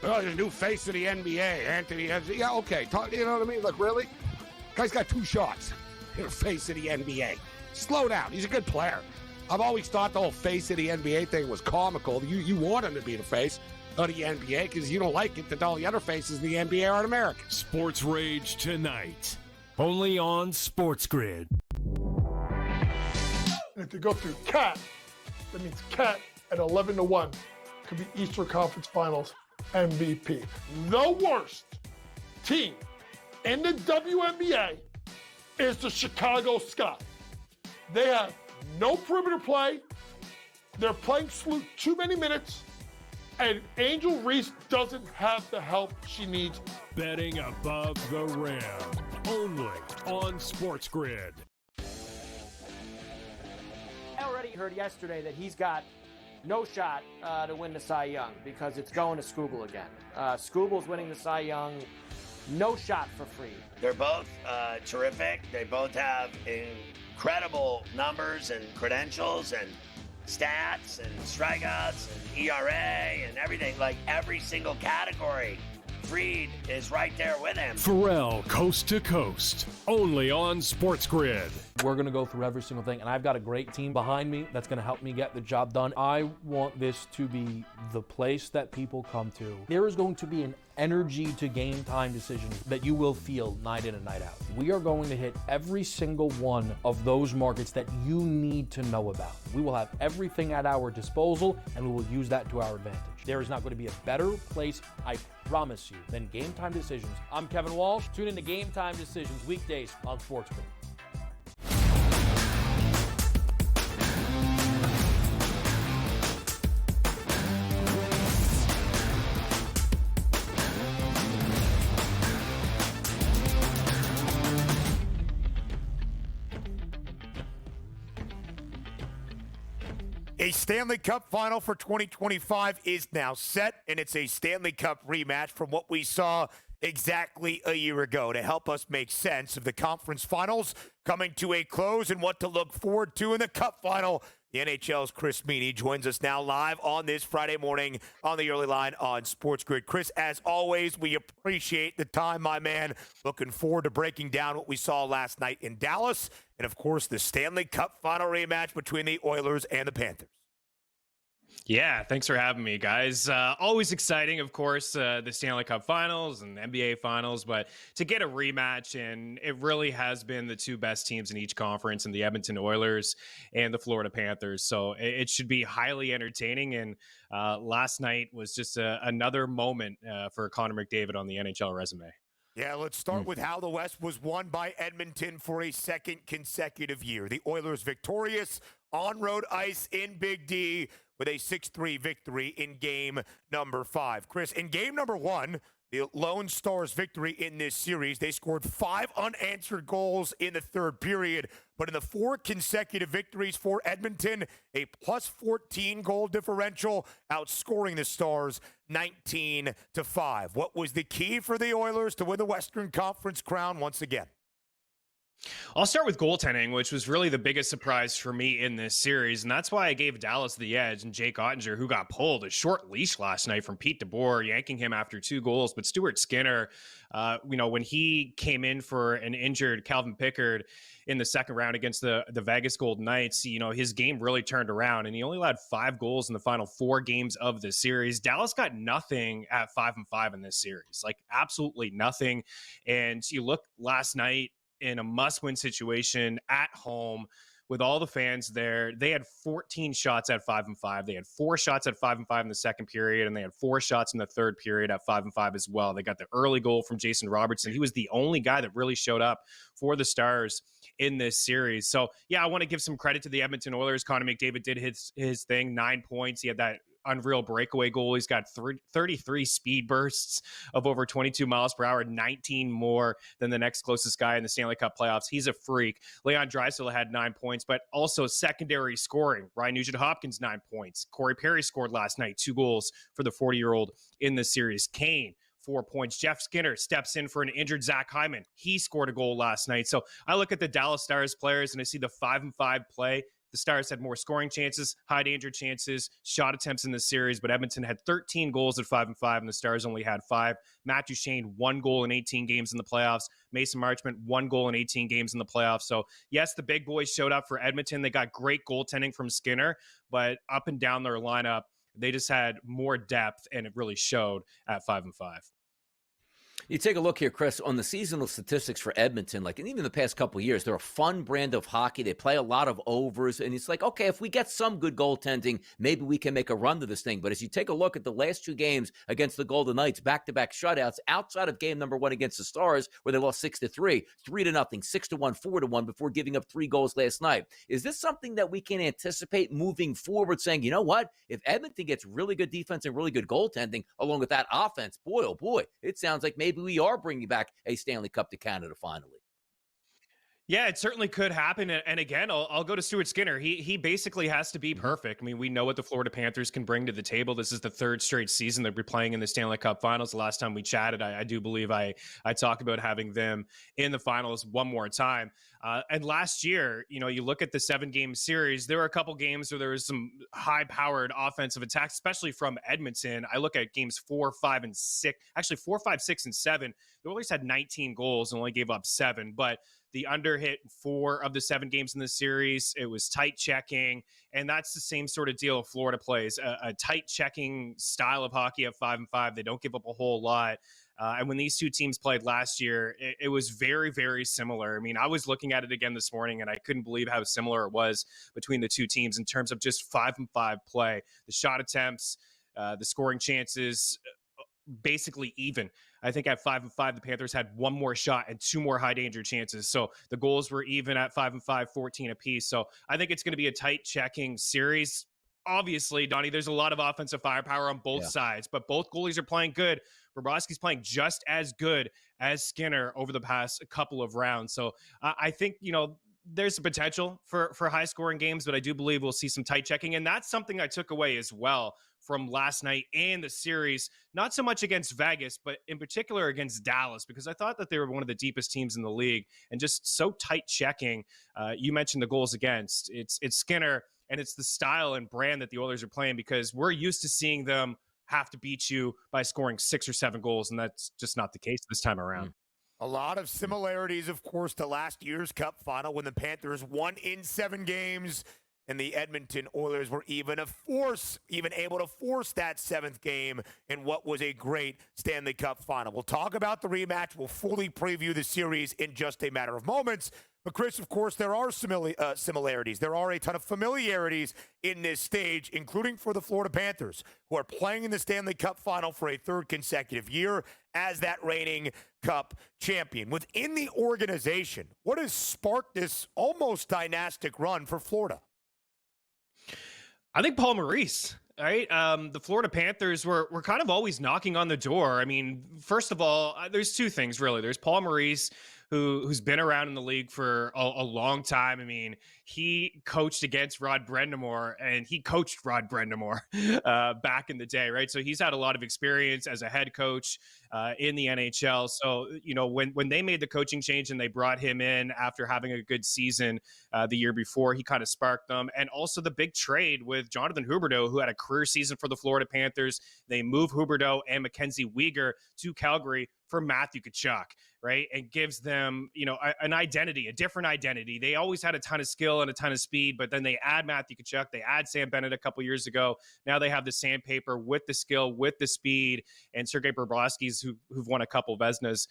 Oh, the new face of the NBA, Anthony. Yeah, okay. You know what I mean? Look, really? Guy's got 2 shots. You're the face of the NBA. Slow down. He's a good player. I've always thought the whole face of the NBA thing was comical. You want him to be the face of the NBA because you don't like it that all the other faces in the NBA aren't American. Sports Rage tonight, only on SportsGrid. And if you go through Cat, that means Cat at 11-1 could be Eastern Conference Finals MVP. The worst team in the WNBA is the Chicago Sky. They have no perimeter play. They're playing Sloot too many minutes. And Angel Reese doesn't have the help she needs. Betting above the rim, only on SportsGrid. I already heard yesterday that he's got no shot to win the Cy Young because it's going to Skubal again. Skubal's winning the Cy Young. No shot for free. They're both terrific. They both have incredible numbers and credentials and stats and strikeouts and ERA and everything, like every single category. Freed is right there with him. Pharrell, Coast to Coast, only on SportsGrid. We're going to go through every single thing, and I've got a great team behind me that's going to help me get the job done. I want this to be the place that people come to. There is going to be an energy to game time decisions that you will feel night in and night out. We are going to hit every single one of those markets that you need to know about. We will have everything at our disposal, and we will use that to our advantage. There is not going to be a better place, I promise you, than Game Time Decisions. I'm Kevin Walsh. Tune in to Game Time Decisions weekdays on SportsGrid. A Stanley Cup final for 2025 is now set, and it's a Stanley Cup rematch from what we saw exactly a year ago to help us make sense of the conference finals coming to a close and what to look forward to in the Cup final. The NHL's Chris Meany joins us now live on this Friday morning on the early line on SportsGrid. Chris, as always, we appreciate the time, my man. Looking forward to breaking down what we saw last night in Dallas and, of course, the Stanley Cup final rematch between the Oilers and the Panthers. Yeah, thanks for having me, guys. Always exciting, of course, the Stanley Cup Finals and the NBA Finals, but to get a rematch, and it really has been the two best teams in each conference, in the Edmonton Oilers and the Florida Panthers. So it should be highly entertaining, and last night was just another moment for Connor McDavid on the NHL resume. Yeah, let's start with how the West was won by Edmonton for a second consecutive year. The Oilers victorious on road ice in Big D with a 6-3 victory in game number 5. Chris, in game number 1, the Lone Stars' victory in this series, they scored 5 unanswered goals in the third period. But in the 4 consecutive victories for Edmonton, a plus 14 goal differential, outscoring the Stars 19-5. What was the key for the Oilers to win the Western Conference crown once again? I'll start with goaltending, which was really the biggest surprise for me in this series, and that's why I gave Dallas the edge. And Jake Ottinger, who got pulled a short leash last night from Pete DeBoer, yanking him after 2 goals. But Stuart Skinner, when he came in for an injured Calvin Pickard in the second round against the Vegas Golden Knights, his game really turned around, and he only allowed 5 goals in the final 4 games of the series. Dallas got nothing at 5-5 in this series, like absolutely nothing. And you look last night, in a must-win situation at home with all the fans there, they had 14 shots at 5-5. They had 4 shots at 5-5 in the second period, and they had 4 shots in the third period at 5-5 as well. They got the early goal from Jason Robertson. He was the only guy that really showed up for the Stars in this series. So, yeah, I want to give some credit to the Edmonton Oilers. Connor McDavid did his thing, 9 points. He had that unreal breakaway goal. He's got 33 speed bursts of over 22 miles per hour, 19 more than the next closest guy in the Stanley Cup playoffs. He's a freak. Leon Draisaitl had 9 points, but also secondary scoring. Ryan Nugent-Hopkins, 9 points. Corey Perry scored last night, 2 goals for the 40-year-old in this series. Kane, 4 points. Jeff Skinner steps in for an injured Zach Hyman. He scored a goal last night. So I look at the Dallas Stars players and I see the 5-5 play. the Stars had more scoring chances, high danger chances, shot attempts in the series, but Edmonton had 13 goals at 5-5, and the Stars only had 5. Matt Duchene, 1 goal in 18 games in the playoffs. Mason Marchment, 1 goal in 18 games in the playoffs. So, yes, the big boys showed up for Edmonton. They got great goaltending from Skinner, but up and down their lineup, they just had more depth, and it really showed at 5-5. You take a look here, Chris, on the seasonal statistics for Edmonton, and even the past couple of years, they're a fun brand of hockey. They play a lot of overs, and it's like, okay, if we get some good goaltending, maybe we can make a run to this thing. But as you take a look at the last 2 games against the Golden Knights, back-to-back shutouts, outside of game number 1 against the Stars, where they lost 6-3, 3-0, 6-1, 4-1, before giving up 3 goals last night. Is this something that we can anticipate moving forward, saying, you know what, if Edmonton gets really good defense and really good goaltending along with that offense, boy, oh boy, it sounds like maybe we are bringing back a Stanley Cup to Canada finally. Yeah, it certainly could happen. And again, I'll go to Stuart Skinner. He basically has to be perfect. I mean, we know what the Florida Panthers can bring to the table. This is the 3rd straight season they'll be playing in the Stanley Cup Finals. The last time we chatted, I do believe I talked about having them in the finals one more time. And last year, you look at the 7-game series, there were a couple games where there was some high-powered offensive attacks, especially from Edmonton. I look at games 4, 5, and 6. Actually, 4, 5, 6, and 7. The Oilers had 19 goals and only gave up 7, but the under hit 4 of the 7 games in the series. It was tight checking, and that's the same sort of deal Florida plays, a tight checking style of hockey at 5-5. They don't give up a whole lot. And when these 2 teams played last year, it was very, very similar. I mean, I was looking at it again this morning, and I couldn't believe how similar it was between the 2 teams in terms of just 5-5 play. The shot attempts, the scoring chances, basically even. I think at 5-5, the Panthers had 1 more shot and 2 more high danger chances. So the goals were even at 5-5, 14 apiece. So I think it's going to be a tight checking series. Obviously, Donnie, there's a lot of offensive firepower on both sides, but both goalies are playing good. Bobrovsky's playing just as good as Skinner over the past couple of rounds. So I think, there's a potential for high scoring games, but I do believe we'll see some tight checking. And that's something I took away as well from last night and the series, not so much against Vegas, but in particular against Dallas, because I thought that they were one of the deepest teams in the league and just so tight checking. You mentioned the goals against. It's Skinner, and it's the style and brand that the Oilers are playing, because we're used to seeing them have to beat you by scoring 6 or 7 goals, and that's just not the case this time around. A lot of similarities, of course, to last year's Cup final when the Panthers won in 7 games. And the Edmonton Oilers were even able to force that 7th game in what was a great Stanley Cup final. We'll talk about the rematch. We'll fully preview the series in just a matter of moments. But, Chris, of course, there are similarities. There are a ton of familiarities in this stage, including for the Florida Panthers, who are playing in the Stanley Cup final for a 3rd consecutive year as that reigning Cup champion. Within the organization, what has sparked this almost dynastic run for Florida? I think Paul Maurice, right? The Florida Panthers were kind of always knocking on the door. I mean, first of all, there's 2 things, really. There's Paul Maurice, who's been around in the league for a long time. I mean, he coached against Rod Brind'Amour, and he coached Rod Brind'Amour back in the day, right? So he's had a lot of experience as a head coach in the NHL. So, when they made the coaching change and they brought him in after having a good season the year before, he kind of sparked them. And also the big trade with Jonathan Huberdeau, who had a career season for the Florida Panthers. They moved Huberdeau and Mackenzie Weegar to Calgary for Matthew Tkachuk, right? And gives them, an identity, a different identity. They always had a ton of skill and a ton of speed, but then they add Matthew Tkachuk, they add Sam Bennett a couple years ago. Now they have the sandpaper with the skill, with the speed, and Sergei Bobrovsky's who've won a couple Vezinas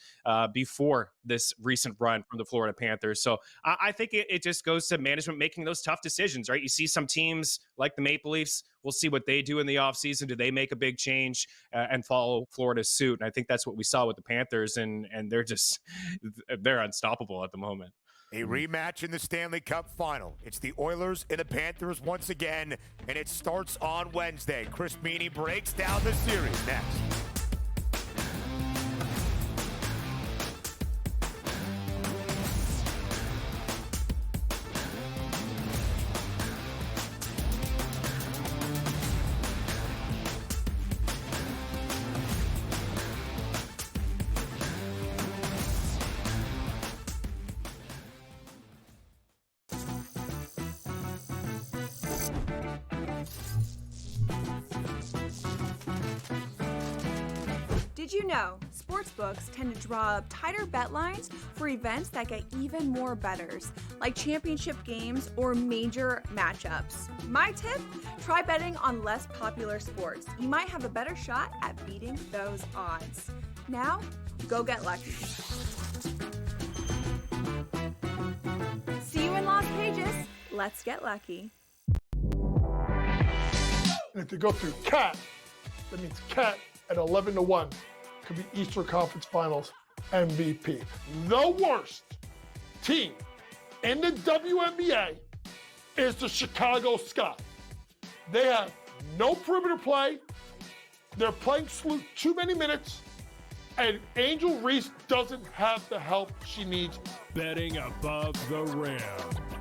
before this recent run from the Florida Panthers. So I think it just goes to management making those tough decisions, right? You see some teams like the Maple Leafs, we'll see what they do in the offseason. Do they make a big change and follow Florida's suit? And I think that's what we saw with the Panthers, and they're unstoppable at the moment. A rematch in the Stanley Cup final. It's the Oilers and the Panthers once again, and it starts on Wednesday. Chris Meany breaks down the series next. Did you know sportsbooks tend to draw up tighter bet lines for events that get even more bettors, like championship games or major matchups? My tip? Try betting on less popular sports. You might have a better shot at beating those odds. Now, go get lucky. See you in Las Vegas. Let's get lucky. And if you go through CAT, that means CAT at 11-1 could be Eastern Conference Finals MVP. The worst team in the WNBA is the Chicago Sky. They have no perimeter play. They're playing too many minutes. And Angel Reese doesn't have the help she needs. Betting above the rim.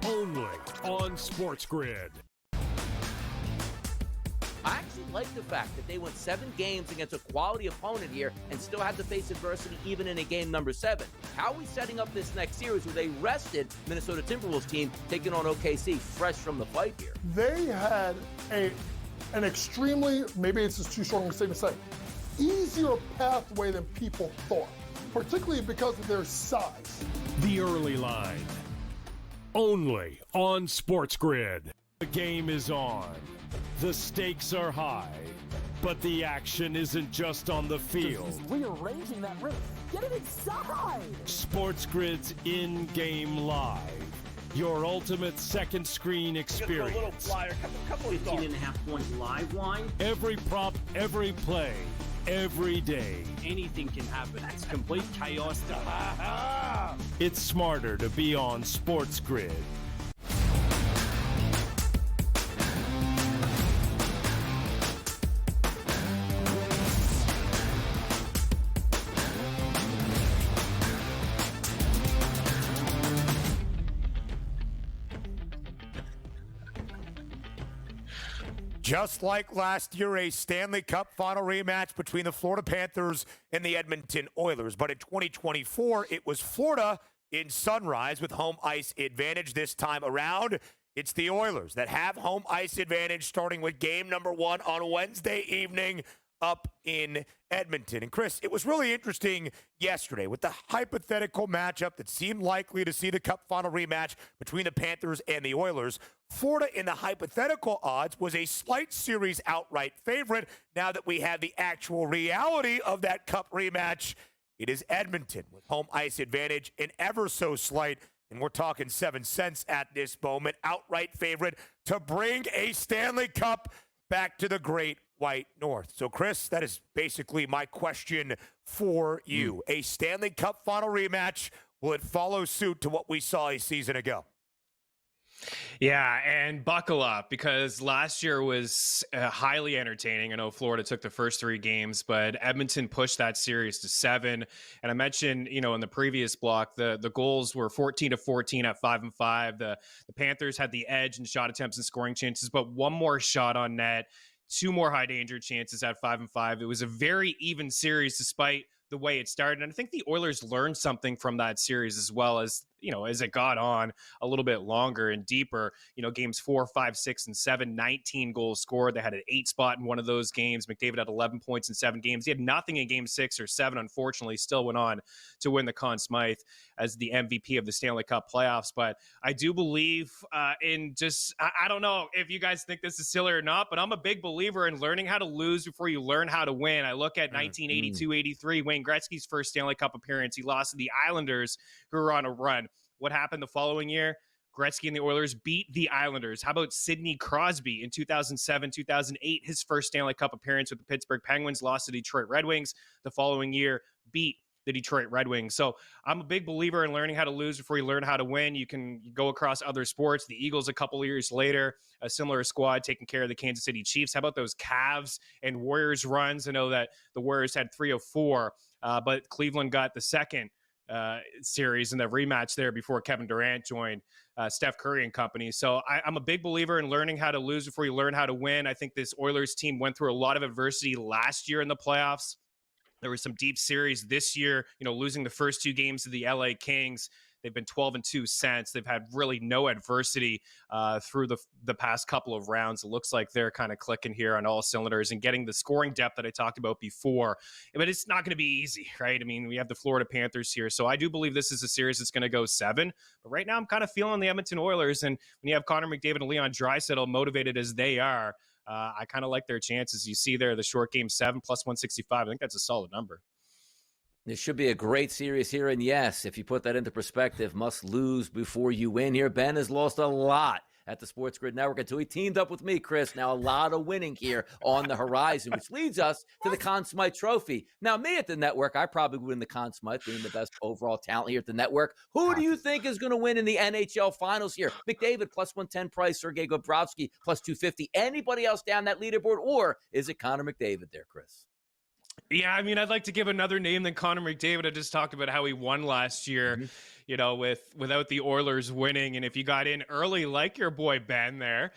Only on SportsGrid. I actually like the fact that they went 7 games against a quality opponent here and still had to face adversity even in a game number 7. How are we setting up this next series where they rested Minnesota Timberwolves team taking on OKC fresh from the fight here? They had an extremely, maybe it's just too strong a statement to say, easier pathway than people thought, particularly because of their size. The early line. Only on SportsGrid. The game is on. The stakes are high, but the action isn't just on the field. Rearranging that rim. Get it inside! SportsGrid's in-game live. Your ultimate second screen experience. A little flyer, couple 18.5 point live line. Every prop, every play, every day. Anything can happen. It's complete chaos. It's smarter to be on SportsGrid. Just like last year, a Stanley Cup final rematch between the Florida Panthers and the Edmonton Oilers. But in 2024, it was Florida in Sunrise with home ice advantage. This time around, it's the Oilers that have home ice advantage, starting with game number 1 on Wednesday evening up in Edmonton. And Chris, it was really interesting yesterday with the hypothetical matchup that seemed likely to see the Cup final rematch between the Panthers and the Oilers. Florida in the hypothetical odds was a slight series outright favorite. Now that we have the actual reality of that Cup rematch, it is Edmonton with home ice advantage, and ever so slight, and we're talking 7 cents at this moment, outright favorite to bring a Stanley Cup back to the Great White North. So, Chris, that is basically my question for you. A Stanley Cup final rematch, will it follow suit to what we saw a season ago? Yeah, and buckle up, because last year was highly entertaining. I know Florida took the first 3 games, but Edmonton pushed that series to 7. And I mentioned, in the previous block, the goals were 14-14 at 5-5. The Panthers had the edge in shot attempts and scoring chances, but 1 more shot on net, 2 more high danger chances at 5-5. It was a very even series despite the way it started. And I think the Oilers learned something from that series as well as, as it got on a little bit longer and deeper. Games 4, 5, 6, and 7, 19 goals scored. They had an 8 spot in one of those games. McDavid had 11 points in 7 games. He had nothing in game 6 or 7, unfortunately, still went on to win the Conn Smythe as the MVP of the Stanley Cup playoffs. But I do believe I don't know if you guys think this is silly or not, but I'm a big believer in learning how to lose before you learn how to win. I look at 1982-83, Wayne Gretzky's first Stanley Cup appearance. He lost to the Islanders, who were on a run. What happened the following year? Gretzky and the Oilers beat the Islanders. How about Sidney Crosby in 2007, 2008? His first Stanley Cup appearance with the Pittsburgh Penguins, lost to Detroit Red Wings. The following year, beat the Detroit Red Wings. So I'm a big believer in learning how to lose before you learn how to win. You can go across other sports. The Eagles a couple of years later, a similar squad taking care of the Kansas City Chiefs. How about those Cavs and Warriors runs? I know that the Warriors had 3 of 4, but Cleveland got the second series in the rematch there before Kevin Durant joined Steph Curry and company. So I'm a big believer in learning how to lose before you learn how to win. I think this Oilers team went through a lot of adversity last year in the playoffs. There was some deep series this year, losing the first 2 games to the LA Kings. They've been 12-2 since. They've had really no adversity through the past couple of rounds. It looks like they're kind of clicking here on all cylinders and getting the scoring depth that I talked about before. But it's not going to be easy, right? I mean, we have the Florida Panthers here. So I do believe this is a series that's going to go 7. But right now I'm kind of feeling the Edmonton Oilers. And when you have Connor McDavid and Leon Draisaitl motivated as they are, I kind of like their chances. You see there, the short game 7 plus 165. I think that's a solid number. This should be a great series here. And yes, if you put that into perspective, must lose before you win here. Ben has lost a lot at the SportsGrid Network until he teamed up with me, Chris. Now a lot of winning here on the horizon, which leads us to the Conn Smythe Trophy. Now me at the network, I probably win the Conn Smythe, being the best overall talent here at the network. Who do you think is going to win in the NHL Finals here? McDavid plus 110 price, Sergei Bobrovsky plus 250. Anybody else down that leaderboard, or is it Connor McDavid there, Chris? Yeah, I mean, I'd like to give another name than Connor McDavid. I just talked about how he won last year, you know, without the Oilers winning. And if you got in early, like your boy Ben there,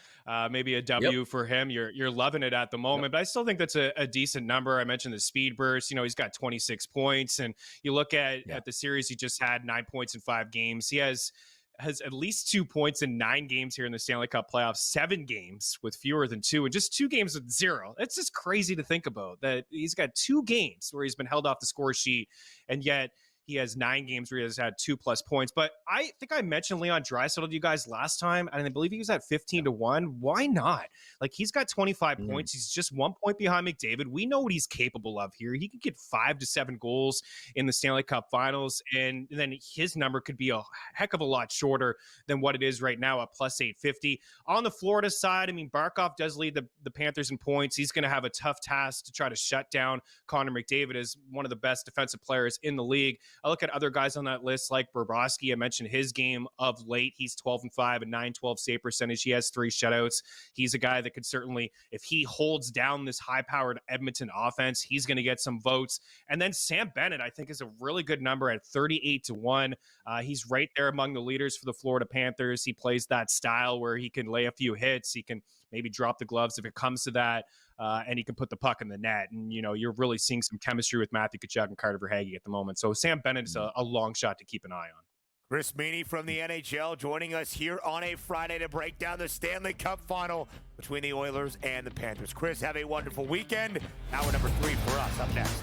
maybe a W for him. You're loving it at the moment. But I still think that's a decent number. I mentioned the speed burst. You know, he's got 26 points. And you look at the series he just had, 9 points in 5 games. He has at least 2 points in 9 games here in the Stanley Cup playoffs, 7 games with fewer than 2, and just 2 games with 0. It's just crazy to think about that he's got 2 games where he's been held off the score sheet, and yet he has 9 games where he has had 2+ points. But I think I mentioned Leon Draisaitl to you guys last time, and I believe he was at 15-1. Why not? Like, he's got 25 points. He's just 1 point behind McDavid. We know what he's capable of here. He could get 5 to 7 goals in the Stanley Cup Finals, and then his number could be a heck of a lot shorter than what it is right now at plus 850. On the Florida side, I mean, Barkov does lead the Panthers in points. He's going to have a tough task to try to shut down Connor McDavid as one of the best defensive players in the league. I look at other guys on that list like Bobrovsky. I mentioned his game of late. He's 12-5, a .912 save percentage. He has 3 shutouts. He's a guy that could certainly, if he holds down this high-powered Edmonton offense, he's going to get some votes. And then Sam Bennett, I think, is a really good number at 38-1. He's right there among the leaders for the Florida Panthers. He plays that style where he can lay a few hits. He can maybe drop the gloves if it comes to that. And he can put the puck in the net. And, you know, you're really seeing some chemistry with Matthew Tkachuk and Carter Verhaeghe at the moment. So Sam Bennett is a long shot to keep an eye on. Chris Meany from the NHL joining us here on a Friday to break down the Stanley Cup final between the Oilers and the Panthers. Chris, have a wonderful weekend. Hour number 3 for us. Up next.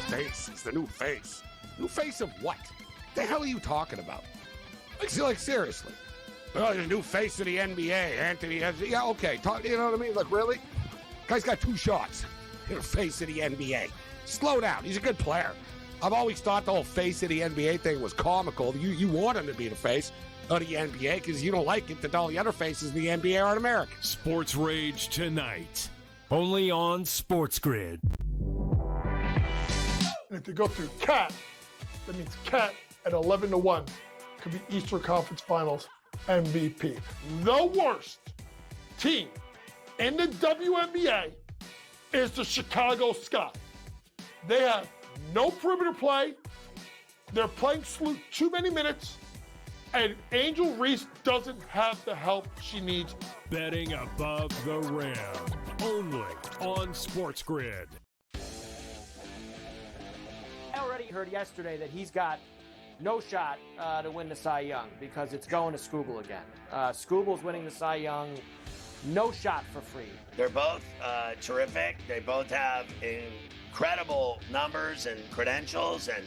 Face. The new face. New face of what? The hell are you talking about? Like seriously. Oh, the new face of the NBA, Anthony. Yeah, okay. You know what I mean? Like, really? Guy's got 2 shots. You're the face of the NBA. Slow down. He's a good player. I've always thought the whole face of the NBA thing was comical. You want him to be the face of the NBA because you don't like it that all the other faces in the NBA aren't American. Sports Rage tonight. Only on SportsGrid. And if you go through Cat, that means Cat at 11-1 could be Eastern Conference Finals MVP. The worst team in the WNBA is the Chicago Sky. They have no perimeter play. They're playing too many minutes. And Angel Reese doesn't have the help she needs. Betting above the rim. Only on SportsGrid. I already heard yesterday that he's got no shot to win the Cy Young because it's going to Skubal again. Skubal's winning the Cy Young, no shot for free. They're both terrific. They both have incredible numbers and credentials and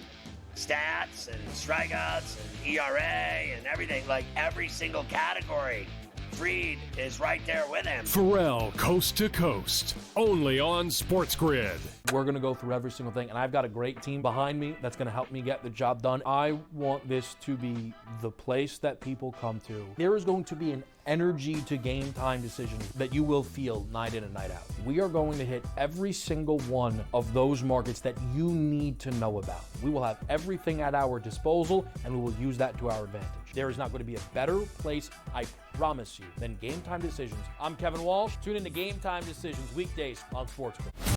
stats and strikeouts and ERA and everything, like every single category. Freed is right there with him. Pharrell, coast to coast, only on SportsGrid. We're going to go through every single thing, and I've got a great team behind me that's going to help me get the job done. I want this to be the place that people come to. There is going to be an energy to game time decision that you will feel night in and night out. We are going to hit every single one of those markets that you need to know about. We will have everything at our disposal, and we will use that to our advantage. watch. There is not going to be a better place, I promise you, than Game Time Decisions. I'm Kevin Walsh. Tune in to Game Time Decisions weekdays on SportsGrid.